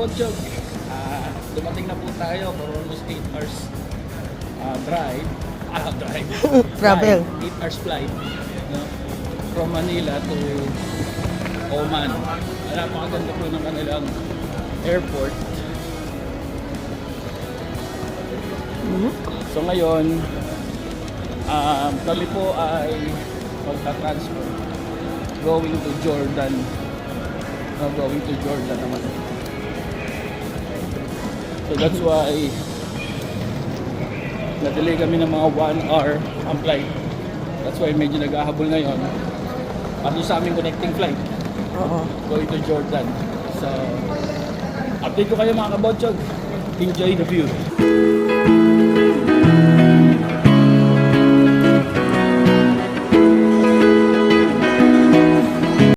kabotsyog, dumating na po tayo for almost 8 hours drive. Travel. 8 hours flight, no? From Manila to Oman. Napakaganda po ng kanilang airport. So ngayon, kami po ay magta-transfer going to Jordan. Going to Jordan naman. So that's why na-delay kami ng mga 1 hour ang flight. That's why medyo nag-ahabol ngayon. Ano sa aming connecting flight going to Jordan. So update ko kayo mga kabotsyog. Enjoy the view.